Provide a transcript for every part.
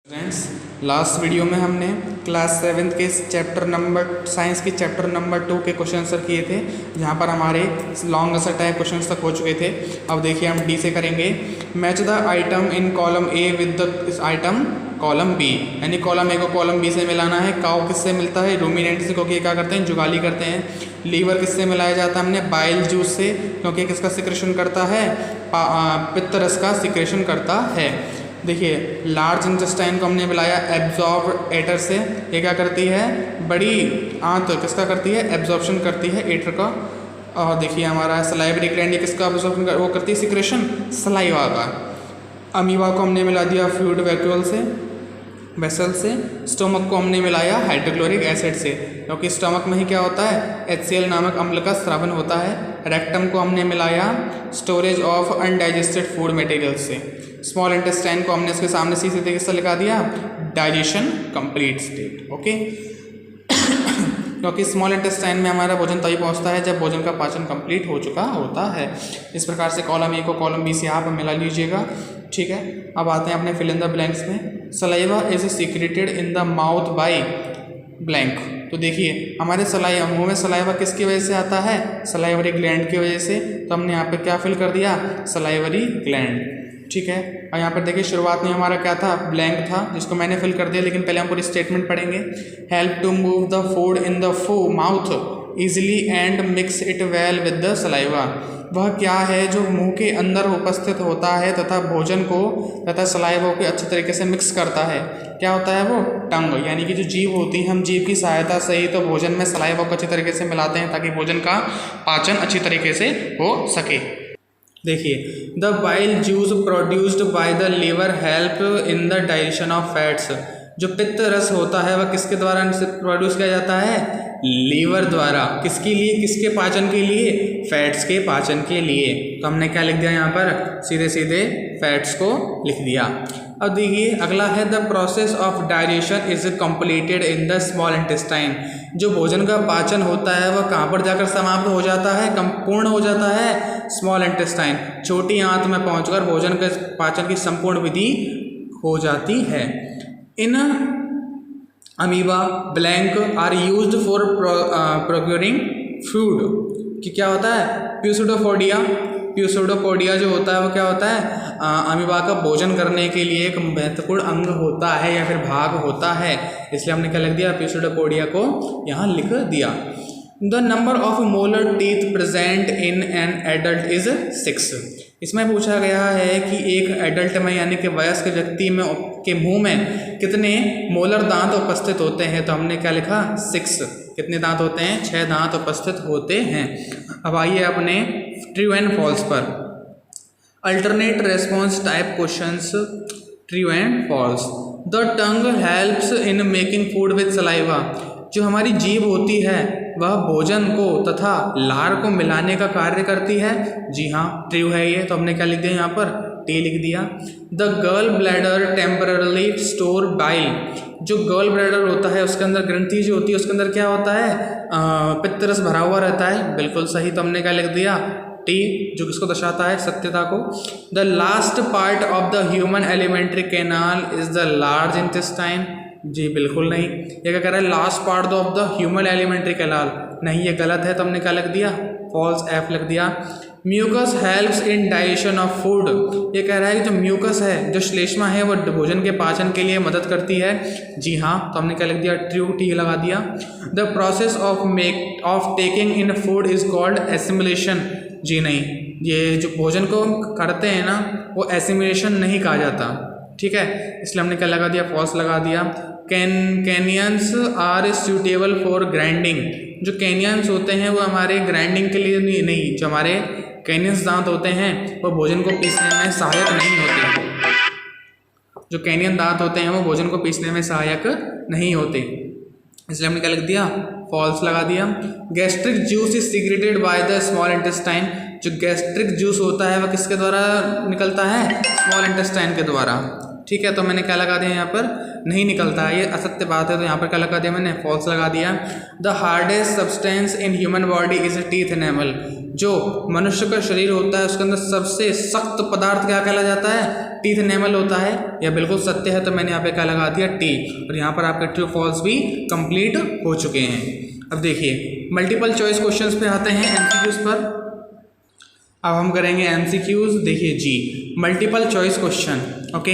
Friends, last video में हमने class 7 के साइंस के चैप्टर नंबर 2 के क्वेश्चन आंसर किए थे, जहां पर हमारे लॉन्ग आंसर टाइप क्वेश्चन तक हो चुके थे। अब देखिए हम डी से करेंगे। Match the item in column A with the item column B, यानी कॉलम ए को कॉलम बी से मिलाना है। काउ किससे मिलता है? रूमिनेंट से, क्योंकि क्या करते हैं, जुगाली करते हैं। लीवर किससे मिलाया जाता है? हमने बाइल जूस से, क्योंकि किसका सिक्रेशन करता है? पित्त रस का सिक्रेशन करता है। देखिए लार्ज इंटेस्टाइन को हमने मिलाया एब्जॉर्ब एटर से। ये क्या करती है? बड़ी आंत किसका करती है? एब्जॉर्प्शन करती है, एटर का। और देखिए हमारा सलाइवरी ग्लैंड ये किसका एब्जॉर्प्शन वो करती है? सिक्रेशन, सलाइवा का। अमीबा को हमने मिला दिया फ्लूइड वैक्यूल से, वेसल से। स्टोमक को हमने मिलाया हाइड्रोक्लोरिक एसिड से, क्योंकि स्टोमक में ही क्या होता है? HCl नामक अम्ल का स्रावन होता है। रेक्टम को हमने मिलाया storage of undigested food material से। स्मॉल इंटेस्टाइन को हमने इसके सामने सीधे तरीके से लिखा दिया डाइजेशन कंप्लीट स्टेट। ओके क्योंकि स्मॉल इंटेस्टाइन में हमारा भोजन तभी पहुंचता है जब भोजन का पाचन कंप्लीट हो चुका होता है। इस प्रकार से कॉलम ए को कॉलम बी से आप मिला लीजिएगा। ठीक है, अब आते हैं अपने फिल इन द ब्लैंक्स में। Saliva is secreted in the mouth by blank. तो देखिए हमारे मुंह में सलाइवा किसकी वजह से आता है? सलाइवरी ग्लैंड की वजह से। तो हमने यहाँ पे क्या फिल कर दिया? Salivary gland. ठीक है, और यहाँ पर देखिए शुरुआत में हमारा क्या था? ब्लैंक था, जिसको मैंने फिल कर दिया। लेकिन पहले हम पूरी स्टेटमेंट पढ़ेंगे। Help to move the food in the mouth easily and mix it well with the saliva. वह क्या है जो मुंह के अंदर उपस्थित होता है तथा भोजन को तथा सलाइवा को अच्छे तरीके से मिक्स करता है? क्या होता है वो? टंग, यानी कि जो जीभ होती है, हम जीभ की सहायता से ही तो भोजन में सलाइवा को अच्छे तरीके से मिलाते हैं, ताकि भोजन का पाचन अच्छी तरीके से हो सके। देखिए the bile juice produced by the liver help in the digestion of fats. जो पित्त रस होता है वह किसके द्वारा प्रोड्यूस किया जाता है? लीवर द्वारा। किसके लिए? किसके पाचन के लिए? फैट्स के पाचन के लिए। तो हमने क्या लिख दिया यहाँ पर? सीधे सीधे फैट्स को लिख दिया। अब देखिए अगला है the process of digestion is completed in the small intestine. जो भोजन का पाचन होता है वह कहाँ पर जाकर समाप्त हो जाता है? पूर्ण हो जाता है स्मॉल इंटेस्टाइन। छोटी आंत में पहुंचकर भोजन के पाचन की संपूर्ण विधि हो जाती है। In amoeba blank are used for procuring food. कि क्या होता है? प्यूसुडोपोडिया जो होता है वो क्या होता है? अमीबा का भोजन करने के लिए एक महत्वपूर्ण अंग होता है या फिर भाग होता है, इसलिए हमने क्या लिख दिया? प्यूसुडोपोडिया को यहाँ लिख दिया। The number of molar teeth present in an adult is 6। इसमें पूछा गया है कि एक एडल्ट में यानी कि वयस्क व्यक्ति में के मुंह में कितने मोलर दांत उपस्थित होते हैं? तो हमने क्या लिखा? 6। कितने दांत होते हैं? 6 दांत उपस्थित होते हैं। अब आइए अपने ट्रू एंड फॉल्स पर। Alternate response type questions, true and false. The tongue helps in making food with saliva. जो हमारी जीभ होती है वह भोजन को तथा लार को मिलाने का कार्य करती है। जी हाँ, ट्रू है ये। तो हमने क्या लिख दिया यहाँ पर? टी लिख दिया। The girl bladder temporarily store bile. जो गर्ल ब्लैडर होता है उसके अंदर ग्रंथि जो होती है उसके अंदर क्या होता है? पित्त रस भरा हुआ रहता है। बिल्कुल सही। तो हमने क्या लिख दिया? टी, जो किसको दर्शाता है? सत्यता को। The last part of the human alimentary canal is the large intestine. जी बिल्कुल नहीं। ये क्या कह रहा है? Last part of the human alimentary canal. नहीं, ये गलत है। तो हमने क्या लिख दिया? फॉल्स, एफ लिख दिया। Mucus helps in digestion of food. ये कह रहा है कि जो म्यूकस है, जो श्लेष्मा है, वो भोजन के पाचन के लिए मदद करती है। जी हाँ, तो हमने क्या लिख दिया? ट्रू, टी लगा दिया। The process of taking in food is called assimilation. जी नहीं, ये जो भोजन को करते हैं ना वो एसिमिलेशन नहीं कहा जाता। ठीक है, इसलिए हमने क्या लगा दिया? फॉल्स लगा दिया। Canines are suitable for grinding. जो कैनियंस होते हैं वो हमारे ग्राइंडिंग के लिए नहीं, जो हमारे कैनियंस दांत होते हैं वो भोजन को पीसने में सहायक नहीं होते। जो कैनियन दांत होते हैं वो भोजन को पीसने में सहायक नहीं होते, इसलिए हमने क्या लिख दिया? फॉल्स लगा दिया। Gastric juice is secreted by the small intestine. जो गैस्ट्रिक जूस होता है वह किसके द्वारा निकलता है? स्मॉल इंटेस्टाइन के द्वारा। ठीक है, तो मैंने क्या लगा दिया यहाँ पर, नहीं निकलता है, ये असत्य बात है, तो यहाँ पर क्या लगा दिया मैंने, फॉल्स लगा दिया। The hardest substance in human body is a teeth enamel, जो मनुष्य का शरीर होता है उसके अंदर सबसे सख्त पदार्थ क्या कहला जाता है, टीथ एनेमल होता है। यह बिल्कुल सत्य है, तो मैंने यहाँ पे क्या लगा दिया, टी। और यहाँ पर आपके ट्रू फॉल्स भी कंप्लीट हो चुके हैं। अब देखिए मल्टीपल चॉइस क्वेश्चंस पे आते हैं, एमसीक्यूज पर। अब हम करेंगे एमसीक्यूज। देखिए जी, multiple choice question, okay.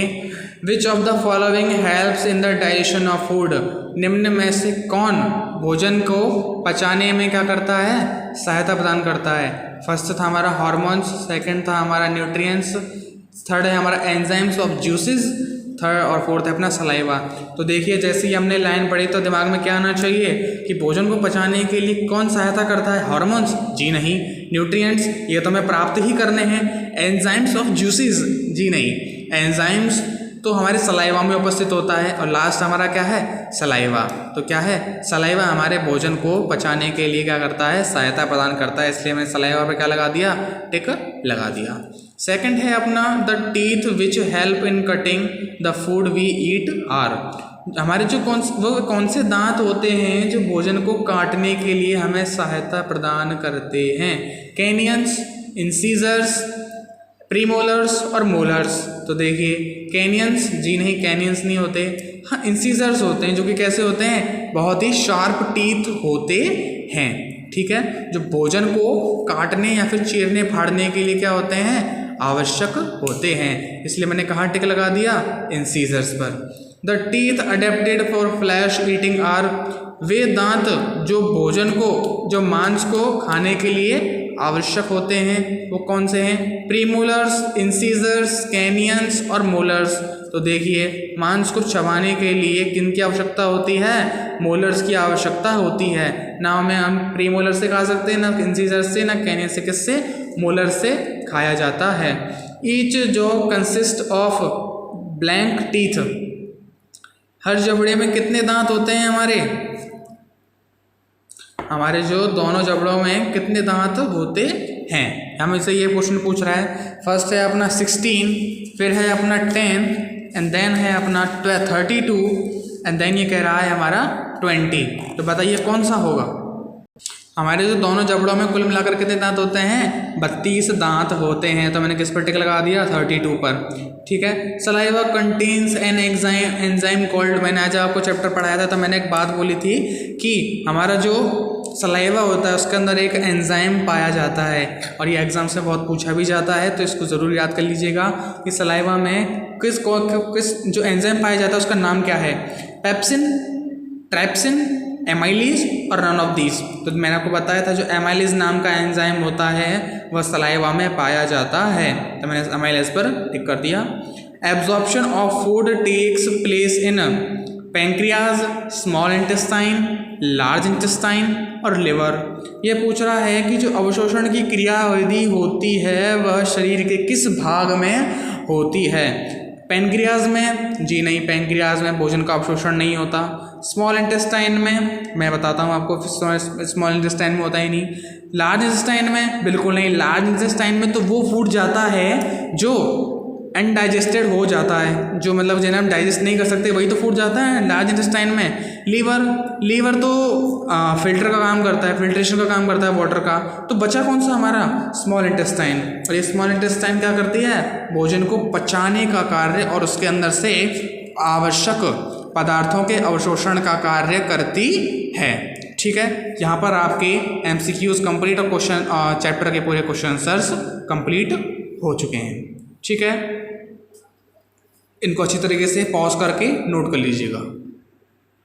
Which of the following helps in the digestion of food, निम्न में से कौन भोजन को पचाने में क्या करता है, सहायता प्रदान करता है। फर्स्ट था हमारा हार्मोन्स, सेकंड था हमारा न्यूट्रिएंट्स, थर्ड है हमारा एंजाइम्स ऑफ जूसेस, थर्ड और फोर्थ है अपना सलाइवा। तो देखिए जैसे ही हमने लाइन पढ़ी तो दिमाग में क्या आना चाहिए कि भोजन को पचाने के लिए कौन सहायता करता है, हार्मोन्स, जी नहीं। न्यूट्रिएंट्स, ये तो हमें प्राप्त ही करने हैं। एंजाइम्स ऑफ जूसेस, जी नहीं, एंजाइम्स तो हमारे सलाइवा में उपस्थित होता है। और लास्ट हमारा क्या है, सलाइवा। तो क्या है, सलाइवा हमारे भोजन को पचाने के लिए क्या करता है, सहायता प्रदान करता है, इसलिए मैंने सलाइवा पर क्या लगा दिया, टिक लगा दिया। सेकंड है अपना the teeth which help in cutting the food we eat are, हमारे जो कौन से दांत होते हैं जो भोजन को काटने के लिए हमें सहायता प्रदान करते हैं। कैनियंस, इंसीजर्स, प्रीमोलर्स और मोलर्स। तो देखिए कैनियंस, जी नहीं, कैनियंस नहीं होते। हाँ, इंसीजर्स होते हैं, जो कि कैसे होते हैं, बहुत ही शार्प टीथ होते हैं, ठीक है, जो भोजन को काटने या फिर चीरने फाड़ने के लिए क्या होते हैं, आवश्यक होते हैं, इसलिए मैंने कहाँ टिक लगा दिया, इंसीजर्स पर। The teeth adapted for flesh eating are, वे दांत जो भोजन को, जो मांस को खाने के लिए आवश्यक होते हैं, वो कौन से हैं, प्रीमोलर्स, इंसीजर्स, कैनियंस और मोलर्स। तो देखिए मांस को चबाने के लिए किन की आवश्यकता होती है, मोलर्स की आवश्यकता होती है। ना हम प्रीमोलर से खा सकते हैं, ना इंसीजर्स से, ना कैनियन से, किससे, मोलर से खाया जाता है। ईच जो कंसिस्ट ऑफ ब्लैंक टीथ, हर जबड़े में कितने दांत होते हैं हमारे जो दोनों जबड़ों में कितने दांत होते हैं, हमसे ये क्वेश्चन पूछ रहा है। फर्स्ट है अपना 16, फिर है अपना 10 एंड देन है अपना 32 एंड देन ये कह रहा है हमारा 20। तो बताइए कौन सा होगा। हमारे जो दोनों जबड़ों में कुल मिलाकर कितने दांत होते हैं, 32 दांत होते हैं। तो मैंने किस पर टिक लगा दिया, 32 पर, ठीक है। Saliva contains an enzyme called, मैंने आज आपको चैप्टर पढ़ाया था, तो मैंने एक बात बोली थी कि हमारा जो सलाइवा होता है उसके अंदर एक एंजाइम पाया जाता है, और ये एग्जाम से बहुत पूछा भी जाता है, तो इसको ज़रूर याद कर लीजिएगा कि सलाइवा में किस जो एंजाइम पाया जाता है उसका नाम क्या है, पेप्सिन, ट्राइप्सिन, एमाइलीज और नन ऑफ दीज। तो मैंने आपको बताया था जो एमाइलीज नाम का एंजाइम होता है वह सलाइवा में पाया जाता है, तो मैंने एमाइलीज पर टिक कर दिया। Absorption of food takes place in pancreas, small intestine, large intestine और लिवर। ये पूछ रहा है कि जो अवशोषण की क्रियाविधि होती है वह शरीर के किस भाग में होती है। पैंक्रियाज में, जी नहीं, पैंक्रियाज में भोजन का अवशोषण नहीं होता। स्मॉल इंटेस्टाइन में, मैं बताता हूँ आपको, स्मॉल इंटेस्टाइन में होता ही नहीं। लार्ज इंटेस्टाइन में बिल्कुल नहीं, लार्ज इंटेस्टाइन में तो वो फूड जाता है जो अनडाइजेस्टेड हो जाता है, जो मतलब जिन्हें हम डाइजेस्ट नहीं कर सकते वही तो फूड जाता है लार्ज इंटेस्टाइन में। लीवर तो फिल्टर का काम करता है, फिल्ट्रेशन का काम करता है वाटर का। तो बचा कौन सा हमारा, स्मॉल इंटेस्टाइन। और ये स्मॉल इंटेस्टाइन क्या करती है, भोजन को पचाने का कार्य और उसके अंदर से आवश्यक पदार्थों के अवशोषण का कार्य करती है, ठीक है। यहाँ पर आपके MCQs कंप्लीट और क्वेश्चन चैप्टर के पूरे क्वेश्चन आंसर्स कंप्लीट हो चुके हैं, ठीक है। इनको अच्छी तरीके से पॉज करके नोट कर लीजिएगा।